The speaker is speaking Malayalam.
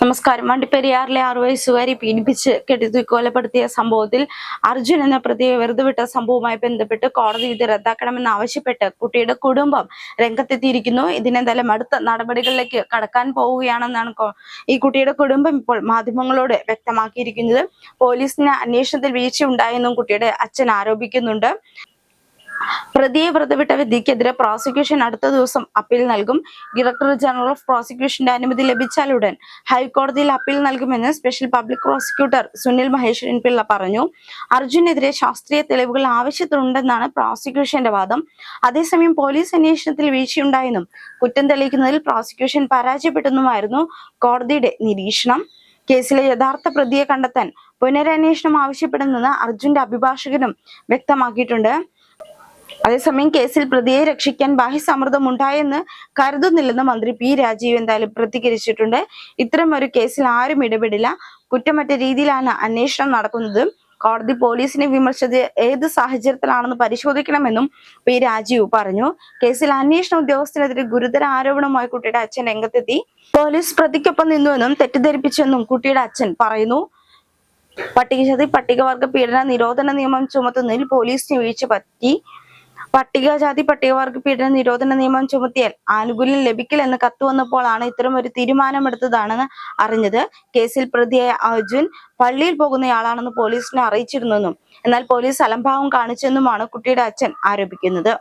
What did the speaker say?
നമസ്കാരം. വണ്ടിപ്പെരിയാറിലെ 6 വയസ്സുകാരി പീഡിപ്പിച്ച് കൊലപ്പെടുത്തിയ സംഭവത്തിൽ അർജുൻ എന്ന പ്രതിയെ വെറുതെ വിട്ട സംഭവവുമായി ബന്ധപ്പെട്ട് കോടതി വിധി റദ്ദാക്കണമെന്നാവശ്യപ്പെട്ട് കുട്ടിയുടെ കുടുംബം രംഗത്തെത്തിയിരിക്കുന്നു. ഇതിനെന്തായാലും അടുത്ത നടപടികളിലേക്ക് കടക്കാൻ പോവുകയാണെന്നാണ് ഈ കുട്ടിയുടെ കുടുംബം ഇപ്പോൾ മാധ്യമങ്ങളോട് വ്യക്തമാക്കിയിരിക്കുന്നത്. പോലീസിന് അന്വേഷണത്തിൽ വീഴ്ചയുണ്ടായെന്നും കുട്ടിയുടെ അച്ഛൻ ആരോപിക്കുന്നുണ്ട്. പ്രതിയെ വെറുതെവിട്ട വിധിക്കെതിരെ പ്രോസിക്യൂഷൻ അടുത്ത ദിവസം അപ്പീൽ നൽകും. ഡയറക്ടർ ജനറൽ ഓഫ് പ്രോസിക്യൂഷന്റെ അനുമതി ലഭിച്ചാലുടൻ ഹൈക്കോടതിയിൽ അപ്പീൽ നൽകുമെന്ന് special public prosecutor Sunil Maheshwaran Pillai പറഞ്ഞു. അർജുനെതിരെ ശാസ്ത്രീയ തെളിവുകൾ ആവശ്യത്തിനുണ്ടെന്നാണ് പ്രോസിക്യൂഷന്റെ വാദം. അതേസമയം പോലീസ് അന്വേഷണത്തിൽ വീഴ്ചയുണ്ടായെന്നും കുറ്റം തെളിയിക്കുന്നതിൽ പ്രോസിക്യൂഷൻ പരാജയപ്പെട്ടെന്നുമായിരുന്നു കോടതിയുടെ നിരീക്ഷണം. കേസിലെ യഥാർത്ഥ പ്രതിയെ കണ്ടെത്താൻ പുനരന്വേഷണം ആവശ്യപ്പെടുന്നെന്ന് അർജുന്റെ അഭിഭാഷകനും വ്യക്തമാക്കിയിട്ടുണ്ട്. അതേസമയം കേസിൽ പ്രതിയെ രക്ഷിക്കാൻ ബാഹ്യസമ്മർദ്ദം ഉണ്ടായെന്ന് കരുതുന്നില്ലെന്ന് മന്ത്രി പി രാജീവ് എന്തായാലും പ്രതികരിച്ചിട്ടുണ്ട്. ഇത്തരം ഒരു കേസിൽ ആരും ഇടപെടില്ല. കുറ്റമറ്റ രീതിയിലാണ് അന്വേഷണം നടക്കുന്നത്. കോടതി പോലീസിനെ വിമർശിച്ചത് ഏത് സാഹചര്യത്തിലാണെന്ന് പരിശോധിക്കണമെന്നും പി രാജീവ് പറഞ്ഞു. കേസിൽ അന്വേഷണ ഉദ്യോഗസ്ഥനെതിരെ ഗുരുതര ആരോപണവുമായി കുട്ടിയുടെ അച്ഛൻ രംഗത്തെത്തി. പോലീസ് പ്രതിക്കൊപ്പം നിന്നുവെന്നും തെറ്റിദ്ധരിപ്പിച്ചെന്നും കുട്ടിയുടെ അച്ഛൻ പറയുന്നു. പട്ടികജാതി പട്ടികവർഗ പീഡന നിരോധന നിയമം ചുമത്തുന്നതിൽ പോലീസിന് വീഴ്ച പറ്റി. പട്ടികജാതി പട്ടികവർഗ പീഡന നിരോധന നിയമം ചുമത്തിയാൽ ആനുകൂല്യം ലഭിക്കില്ലെന്ന് കത്ത് വന്നപ്പോഴാണ് ഇത്തരം ഒരു തീരുമാനമെടുത്തതാണെന്ന് അറിഞ്ഞത്. കേസിൽ പ്രതിയായ അർജുൻ പള്ളിയിൽ പോകുന്നയാളാണെന്ന് പോലീസിനെ അറിയിച്ചിരുന്നെന്നും എന്നാൽ പോലീസ് അലംഭാവം കാണിച്ചെന്നുമാണ് കുട്ടിയുടെ അച്ഛൻ ആരോപിക്കുന്നത്.